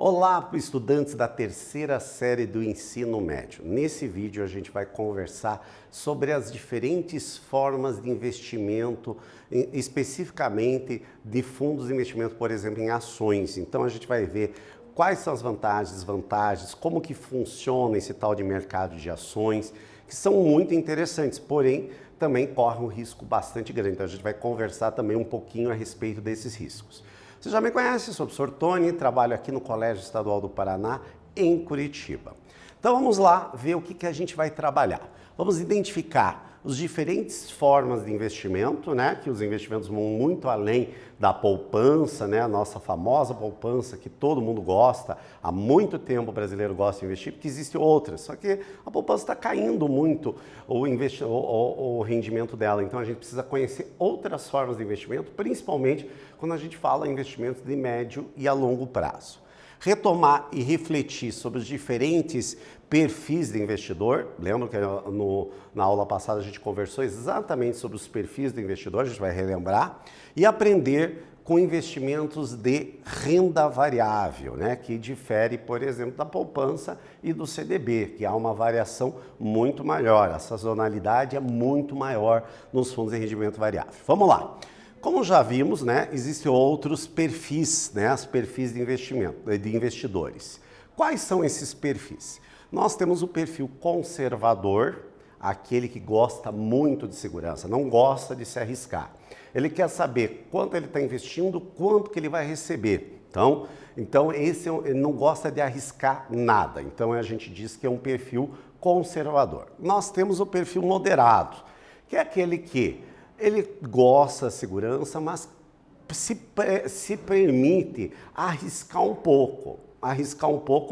Olá, estudantes da terceira série do ensino médio. Nesse vídeo a gente vai conversar sobre as diferentes formas de investimento, especificamente de fundos de investimento, por exemplo, em ações. Então a gente vai ver quais são as vantagens, desvantagens, como que funciona esse tal de mercado de ações, que são muito interessantes, porém também correm um risco bastante grande. Então a gente vai conversar também um pouquinho a respeito desses riscos. Você já me conhece, sou o professor Tony, trabalho aqui no Colégio Estadual do Paraná, em Curitiba. Então vamos lá ver o que a gente vai trabalhar. Vamos identificar as diferentes formas de investimento, né? Que os investimentos vão muito além da poupança, né? A nossa famosa poupança que todo mundo gosta, há muito tempo o brasileiro gosta de investir, porque existem outras, só que a poupança está caindo muito o rendimento dela, então a gente precisa conhecer outras formas de investimento, principalmente quando a gente fala em investimentos de médio e a longo prazo. Retomar e refletir sobre os diferentes perfis de investidor. Lembra que na aula passada a gente conversou exatamente sobre os perfis do investidor, a gente vai relembrar, e aprender com investimentos de renda variável, né, que difere, por exemplo, da poupança e do CDB, que há uma variação muito maior, a sazonalidade é muito maior nos fundos de rendimento variável. Vamos lá. Como já vimos, né, existem outros perfis, né, os perfis de investimento, de investidores. Quais são esses perfis? Nós temos o perfil conservador, aquele que gosta muito de segurança, não gosta de se arriscar. Ele quer saber quanto ele está investindo, quanto que ele vai receber. Então esse ele não gosta de arriscar nada. Então a gente diz que é um perfil conservador. Nós temos o perfil moderado, que é aquele que ele gosta da segurança, mas se permite arriscar um pouco,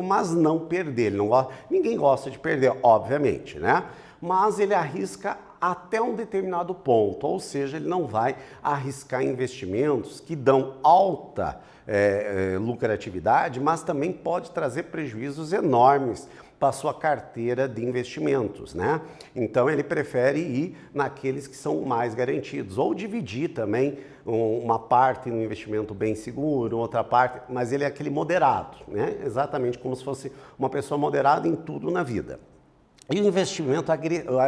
mas não perder. Ele não gosta, ninguém gosta de perder, obviamente, né? Mas ele arrisca até um determinado ponto, ou seja, ele não vai arriscar investimentos que dão alta lucratividade, mas também pode trazer prejuízos enormes para a sua carteira de investimentos, né? Então ele prefere ir naqueles que são mais garantidos, ou dividir também uma parte no investimento bem seguro, outra parte, mas ele é aquele moderado, né? Exatamente como se fosse uma pessoa moderada em tudo na vida. E o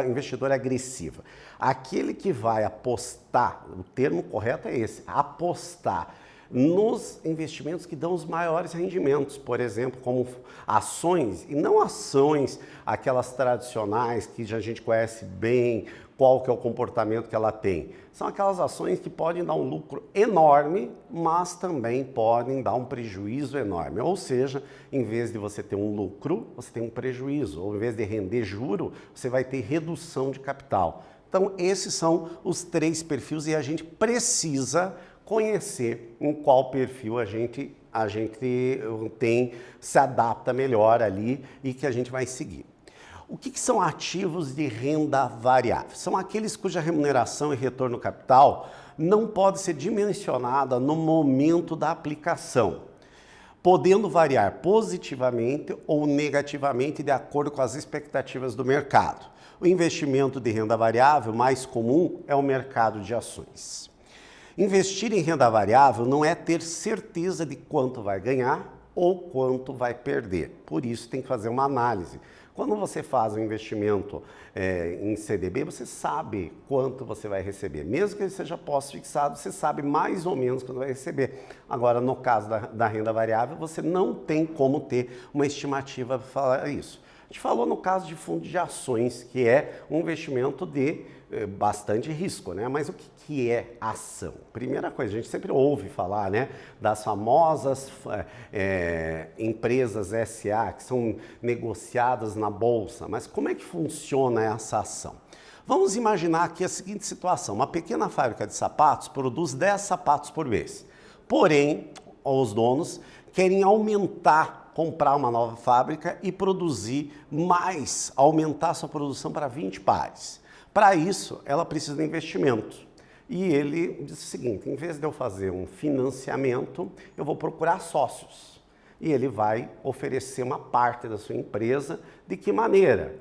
investidor agressivo, aquele que vai apostar, o termo correto é esse, apostar nos investimentos que dão os maiores rendimentos, por exemplo, como ações, e não ações aquelas tradicionais que a gente conhece bem, qual que é o comportamento que ela tem. São aquelas ações que podem dar um lucro enorme, mas também podem dar um prejuízo enorme. Ou seja, em vez de você ter um lucro, você tem um prejuízo. Ou em vez de render juro, você vai ter redução de capital. Então, esses são os três perfis e a gente precisa conhecer em qual perfil a gente se adapta melhor ali e que a gente vai seguir. O que são ativos de renda variável? São aqueles cuja remuneração e retorno capital não pode ser dimensionada no momento da aplicação, podendo variar positivamente ou negativamente de acordo com as expectativas do mercado. O investimento de renda variável mais comum é o mercado de ações. Investir em renda variável não é ter certeza de quanto vai ganhar ou quanto vai perder. Por isso tem que fazer uma análise. Quando você faz um investimento em CDB, você sabe quanto você vai receber. Mesmo que ele seja pós-fixado, você sabe mais ou menos quanto vai receber. Agora, no caso da renda variável, você não tem como ter uma estimativa para falar isso. A gente falou no caso de fundo de ações, que é um investimento de bastante risco, né? Mas o que é ação? Primeira coisa, a gente sempre ouve falar, né, das famosas empresas SA que são negociadas na bolsa, mas como é que funciona essa ação? Vamos imaginar aqui a seguinte situação: uma pequena fábrica de sapatos produz 10 sapatos por mês, porém os donos querem comprar uma nova fábrica e produzir mais, aumentar sua produção para 20 pares. Para isso, ela precisa de investimento. E ele disse o seguinte: em vez de eu fazer um financiamento, eu vou procurar sócios. E ele vai oferecer uma parte da sua empresa. De que maneira?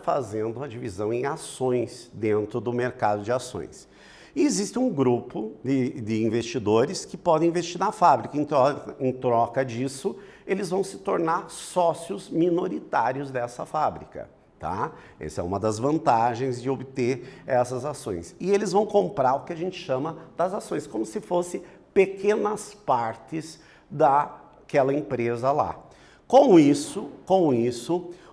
Fazendo a divisão em ações dentro do mercado de ações. E existe um grupo de investidores que podem investir na fábrica. Em troca disso, eles vão se tornar sócios minoritários dessa fábrica. Tá? Essa é uma das vantagens de obter essas ações. E eles vão comprar o que a gente chama das ações, como se fosse pequenas partes daquela empresa lá. Com isso,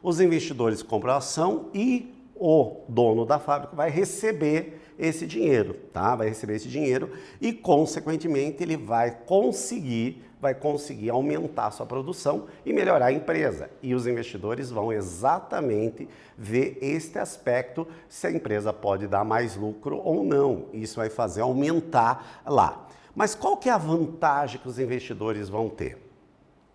os investidores compram a ação e o dono da fábrica vai receber esse dinheiro, tá? Vai receber esse dinheiro e, consequentemente, ele vai conseguir aumentar a sua produção e melhorar a empresa. E os investidores vão exatamente ver este aspecto, se a empresa pode dar mais lucro ou não. Isso vai fazer aumentar lá. Mas qual que é a vantagem que os investidores vão ter?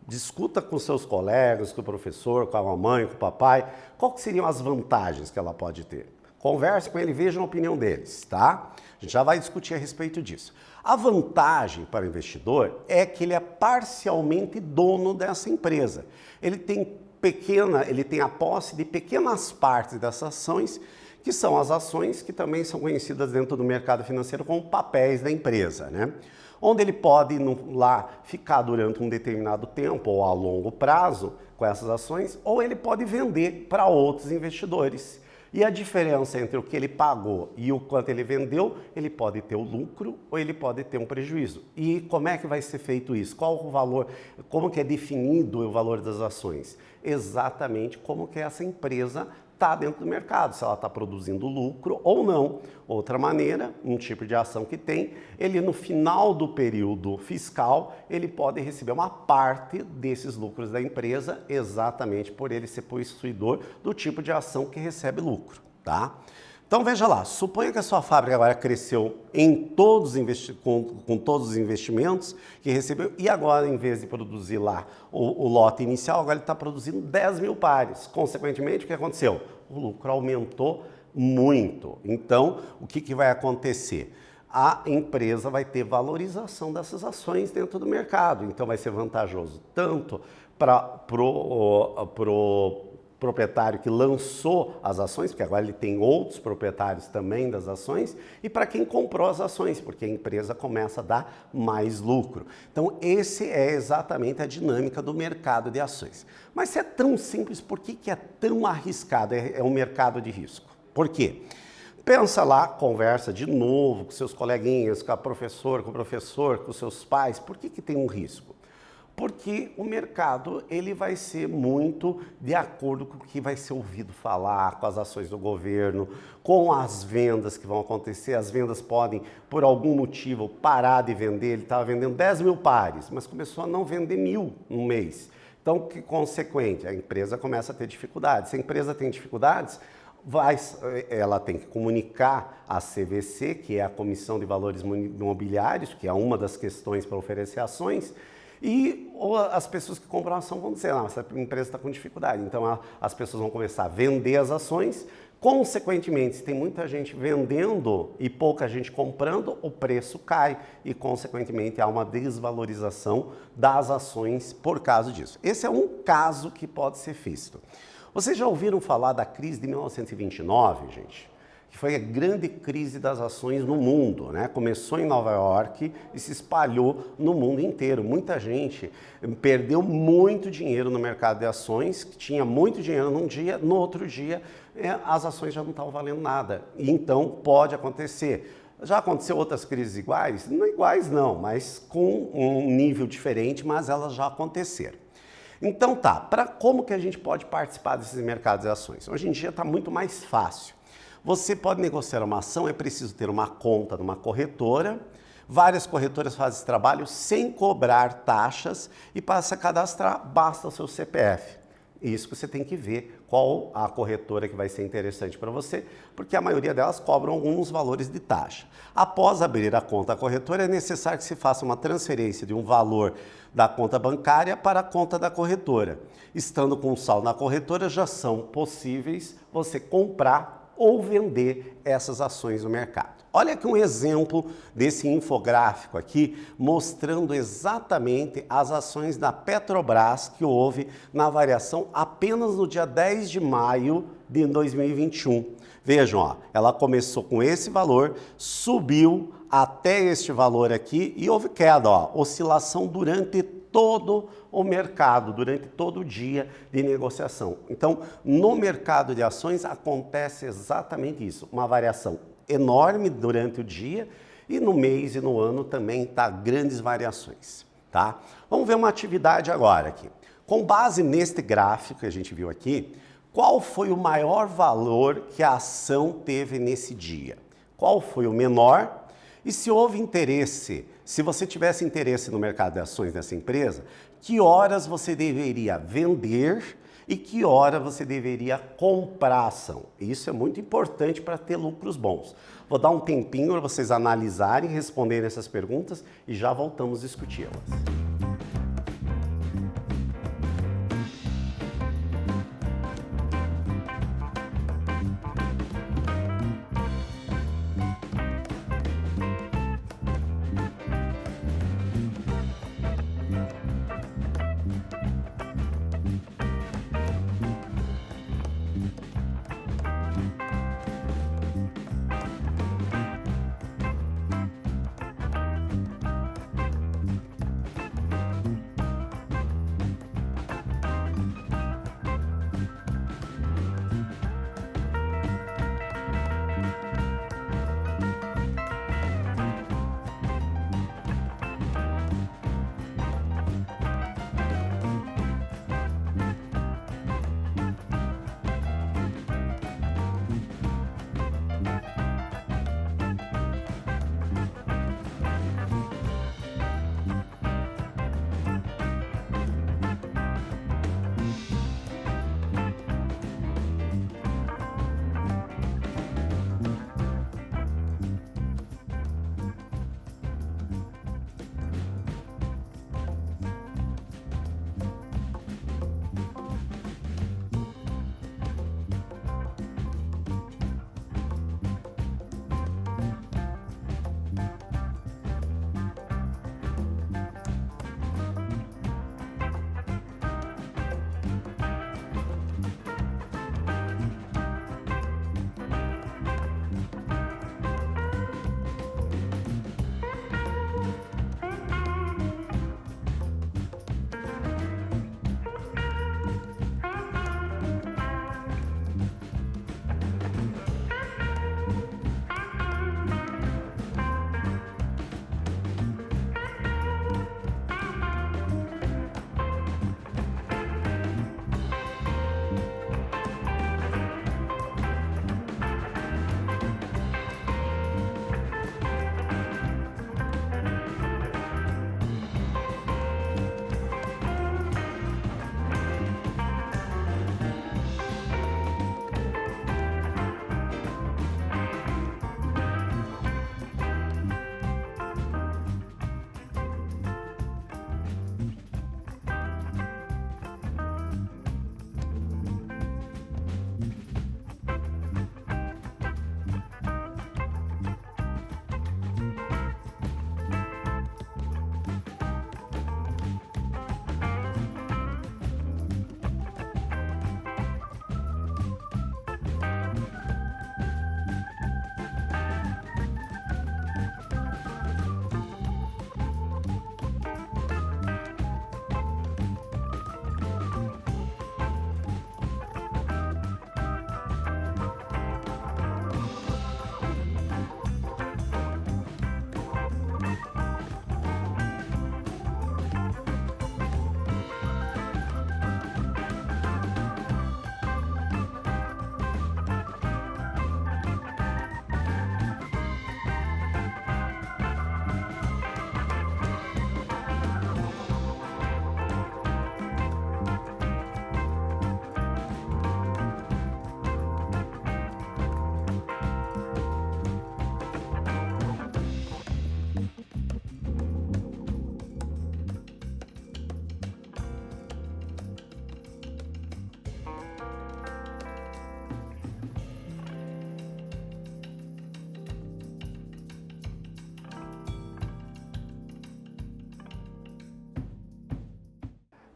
Discuta com seus colegas, com o professor, com a mamãe, com o papai, qual que seriam as vantagens que ela pode ter. Converse com ele e veja a opinião deles, tá? A gente já vai discutir a respeito disso. A vantagem para o investidor é que ele é parcialmente dono dessa empresa. Ele tem a posse de pequenas partes dessas ações, que são as ações que também são conhecidas dentro do mercado financeiro como papéis da empresa, né? Onde ele pode lá ficar durante um determinado tempo ou a longo prazo com essas ações, ou ele pode vender para outros investidores. E a diferença entre o que ele pagou e o quanto ele vendeu, ele pode ter o lucro ou ele pode ter um prejuízo. E como é que vai ser feito isso? Qual o valor, como que é definido o valor das ações? Exatamente como que essa empresa está dentro do mercado, se ela está produzindo lucro ou não. Outra maneira, um tipo de ação que tem, ele no final do período fiscal, ele pode receber uma parte desses lucros da empresa, exatamente por ele ser possuidor do tipo de ação que recebe lucro, tá? Então veja lá, suponha que a sua fábrica agora cresceu com todos os investimentos que recebeu e agora, em vez de produzir lá o lote inicial, agora ele está produzindo 10 mil pares. Consequentemente, o que aconteceu? O lucro aumentou muito. Então, o que vai acontecer? A empresa vai ter valorização dessas ações dentro do mercado. Então, vai ser vantajoso tanto para o proprietário que lançou as ações, porque agora ele tem outros proprietários também das ações, e para quem comprou as ações, porque a empresa começa a dar mais lucro. Então, esse é exatamente a dinâmica do mercado de ações. Mas se é tão simples, por que é tão arriscado? É um mercado de risco. Por quê? Pensa lá, conversa de novo com seus coleguinhas, com o professor, com seus pais. Por que tem um risco? Porque o mercado ele vai ser muito de acordo com o que vai ser ouvido falar, com as ações do governo, com as vendas que vão acontecer. As vendas podem, por algum motivo, parar de vender. Ele estava vendendo 10 mil pares, mas começou a não vender 1.000 no mês. Então, que consequente? A empresa começa a ter dificuldades. Se a empresa tem dificuldades, ela tem que comunicar à CVC, que é a Comissão de Valores Imobiliários, que é uma das questões para oferecer ações, e as pessoas que compram a ação vão dizer, não, essa empresa está com dificuldade. Então, as pessoas vão começar a vender as ações. Consequentemente, se tem muita gente vendendo e pouca gente comprando, o preço cai e, consequentemente, há uma desvalorização das ações por causa disso. Esse é um caso que pode ser visto. Vocês já ouviram falar da crise de 1929, gente? Que foi a grande crise das ações no mundo, né? Começou em Nova York e se espalhou no mundo inteiro. Muita gente perdeu muito dinheiro no mercado de ações, que tinha muito dinheiro num dia, no outro dia as ações já não estavam valendo nada. E então pode acontecer. Já aconteceu outras crises iguais? Não iguais não, mas com um nível diferente, mas elas já aconteceram. Então tá, como que a gente pode participar desses mercados de ações? Hoje em dia está muito mais fácil. Você pode negociar uma ação, é preciso ter uma conta numa corretora. Várias corretoras fazem esse trabalho sem cobrar taxas e para se cadastrar basta o seu CPF. Isso que você tem que ver qual a corretora que vai ser interessante para você, porque a maioria delas cobram alguns valores de taxa. Após abrir a conta corretora, é necessário que se faça uma transferência de um valor da conta bancária para a conta da corretora. Estando com o saldo na corretora, já são possíveis você comprar ou vender essas ações no mercado. Olha aqui um exemplo desse infográfico aqui, mostrando exatamente as ações da Petrobras que houve na variação apenas no dia 10 de maio de 2021. Vejam, ó, ela começou com esse valor, subiu até este valor aqui e houve queda, ó, oscilação durante todo o mercado, durante todo o dia de negociação. Então, no mercado de ações acontece exatamente isso, uma variação enorme durante o dia e no mês e no ano também tá grandes variações, tá? Vamos ver uma atividade agora aqui. Com base neste gráfico que a gente viu aqui, qual foi o maior valor que a ação teve nesse dia? Qual foi o menor? E se houve interesse, se você tivesse interesse no mercado de ações dessa empresa, que horas você deveria vender e que hora você deveria comprar a ação? Isso é muito importante para ter lucros bons. Vou dar um tempinho para vocês analisarem e responderem essas perguntas e já voltamos a discuti-las.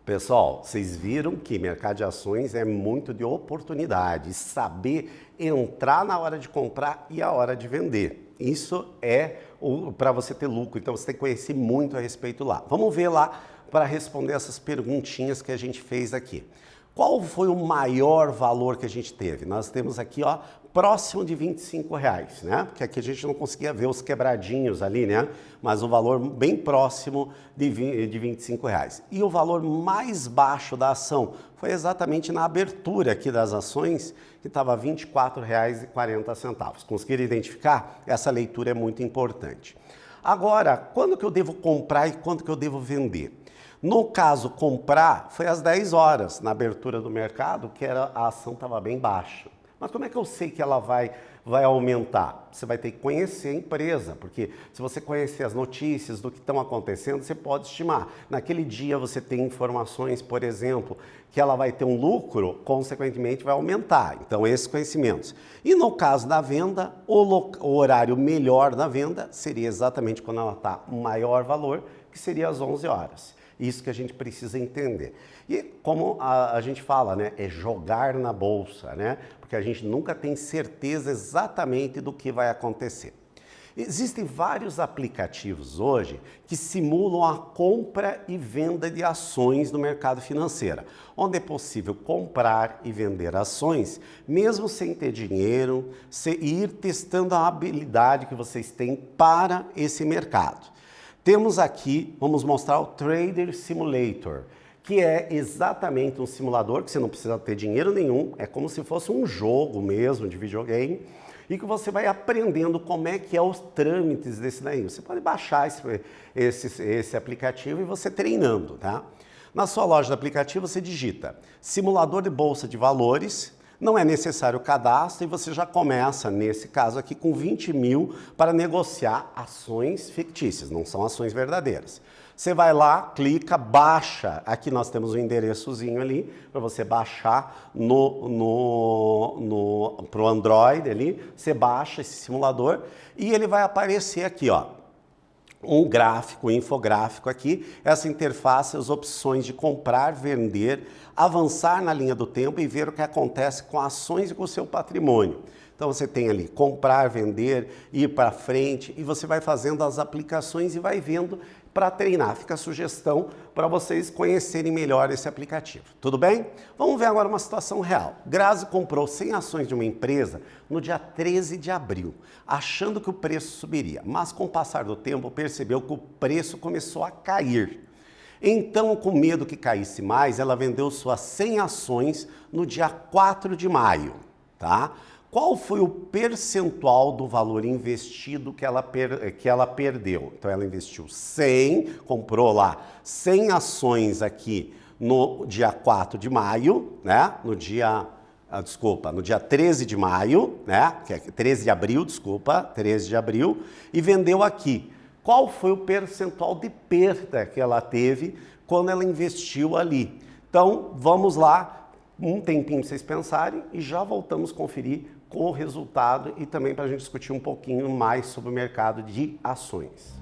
Pessoal, vocês viram que mercado de ações é muito de oportunidade, saber entrar na hora de comprar e a hora de vender. Isso é para você ter lucro, então você tem que conhecer muito a respeito lá. Vamos ver lá para responder essas perguntinhas que a gente fez aqui. Qual foi o maior valor que a gente teve? Nós temos aqui, ó, próximo de R$25, né? Porque aqui a gente não conseguia ver os quebradinhos ali, né? Mas o valor bem próximo de R$25. E o valor mais baixo da ação foi exatamente na abertura aqui das ações, que estava R$ 24,40. Conseguiram identificar? Essa leitura é muito importante. Agora, quando que eu devo comprar e quando que eu devo vender? No caso, comprar foi às 10 horas, na abertura do mercado, que a ação estava bem baixa. Mas como é que eu sei que ela vai aumentar? Você vai ter que conhecer a empresa, porque se você conhecer as notícias do que estão acontecendo, você pode estimar. Naquele dia você tem informações, por exemplo, que ela vai ter um lucro, consequentemente vai aumentar. Então, esses conhecimentos. E no caso da venda, o horário melhor da venda seria exatamente quando ela está um maior valor, que seria às 11 horas. Isso que a gente precisa entender. E como a gente fala, né, é jogar na bolsa, né? Porque a gente nunca tem certeza exatamente do que vai acontecer. Existem vários aplicativos hoje que simulam a compra e venda de ações no mercado financeiro, onde é possível comprar e vender ações, mesmo sem ter dinheiro, e ir testando a habilidade que vocês têm para esse mercado. Temos aqui, vamos mostrar o Trader Simulator, que é exatamente um simulador que você não precisa ter dinheiro nenhum, é como se fosse um jogo mesmo de videogame, e que você vai aprendendo como é que é os trâmites desse daí. Você pode baixar esse aplicativo e você treinando, tá? Na sua loja de aplicativo você digita simulador de bolsa de valores. Não é necessário o cadastro e você já começa, nesse caso aqui, com 20 mil para negociar ações fictícias, não são ações verdadeiras. Você vai lá, clica, baixa, aqui nós temos um endereçozinho ali para você baixar para o Android ali, você baixa esse simulador e ele vai aparecer aqui, ó. Um gráfico, um infográfico aqui, essa interface, as opções de comprar, vender, avançar na linha do tempo e ver o que acontece com ações e com o seu patrimônio. Então você tem ali comprar, vender, ir para frente e você vai fazendo as aplicações e vai vendo para treinar. Fica a sugestão para vocês conhecerem melhor esse aplicativo. Tudo bem? Vamos ver agora uma situação real. Grazi comprou 100 ações de uma empresa no dia 13 de abril, achando que o preço subiria, mas com o passar do tempo percebeu que o preço começou a cair. Então, com medo que caísse mais, ela vendeu suas 100 ações no dia 4 de maio, tá? Qual foi o percentual do valor investido que ela perdeu? Então, ela investiu 100, comprou lá 100 ações aqui no dia 4 de maio, né? No dia 13 de maio, né? 13 de abril, 13 de abril, e vendeu aqui. Qual foi o percentual de perda que ela teve quando ela investiu ali? Então, vamos lá, um tempinho para vocês pensarem e já voltamos a conferir com o resultado e também para a gente discutir um pouquinho mais sobre o mercado de ações.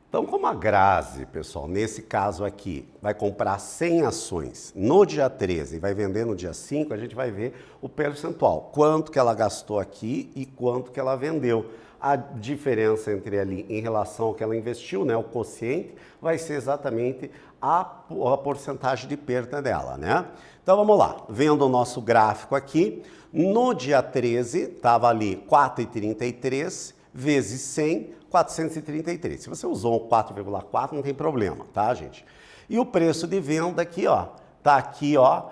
Então, como a Grazi, pessoal, nesse caso aqui, vai comprar 100 ações no dia 13 e vai vender no dia 5, a gente vai ver o percentual. Quanto que ela gastou aqui e quanto que ela vendeu. A diferença entre ali em relação ao que ela investiu, né, o quociente, vai ser exatamente a porcentagem de perda dela, né? Então, vamos lá. Vendo o nosso gráfico aqui, no dia 13, estava ali 4,33 vezes 100, 433. Se você usou um 4,4, não tem problema, tá, gente? E o preço de venda aqui, ó, tá aqui, ó,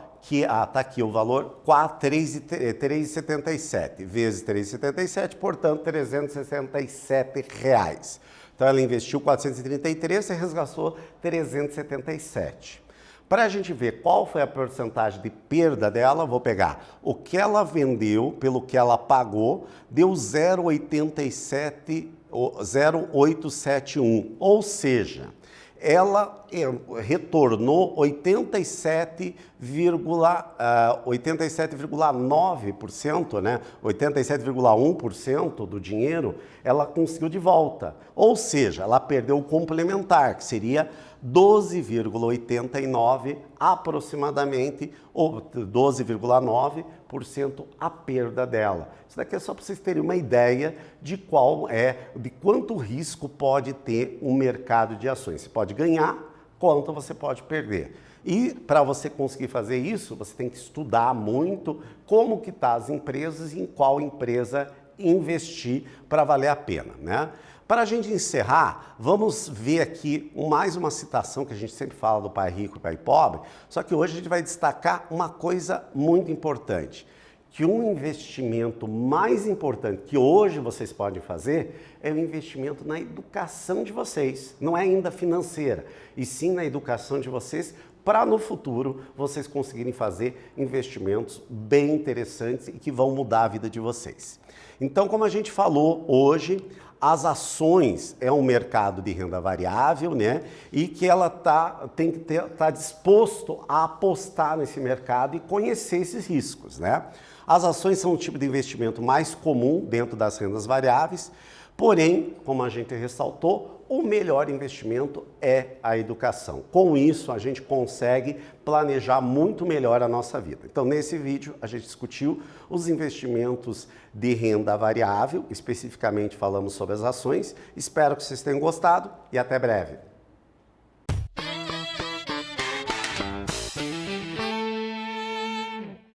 tá aqui o valor 3,77 vezes 3,77, portanto, R$367. Então, ela investiu 433 e resgatou 377. Para a gente ver qual foi a porcentagem de perda dela, vou pegar o que ela vendeu pelo que ela pagou, deu 0,871, ou seja, ela retornou 87,9%, né? 87,1% do dinheiro ela conseguiu de volta. Ou seja, ela perdeu o complementar, que seria 12,89 aproximadamente, ou 12,9% a perda dela. Isso daqui é só para vocês terem uma ideia de de quanto risco pode ter um mercado de ações. Você pode ganhar, quanto você pode perder. E para você conseguir fazer isso, você tem que estudar muito como que tá as empresas e em qual empresa investir para valer a pena, né? Para a gente encerrar, vamos ver aqui mais uma citação que a gente sempre fala do pai rico e pai pobre, só que hoje a gente vai destacar uma coisa muito importante, que um investimento mais importante que hoje vocês podem fazer é o investimento na educação de vocês, não é ainda financeira, e sim na educação de vocês, para no futuro vocês conseguirem fazer investimentos bem interessantes e que vão mudar a vida de vocês. Então, como a gente falou hoje, as ações é um mercado de renda variável, né? E que ela tem que estar disposto a apostar nesse mercado e conhecer esses riscos, né? As ações são um tipo de investimento mais comum dentro das rendas variáveis, porém, como a gente ressaltou, o melhor investimento é a educação. Com isso, a gente consegue planejar muito melhor a nossa vida. Então, nesse vídeo, a gente discutiu os investimentos de renda variável, especificamente falamos sobre as ações. Espero que vocês tenham gostado e até breve.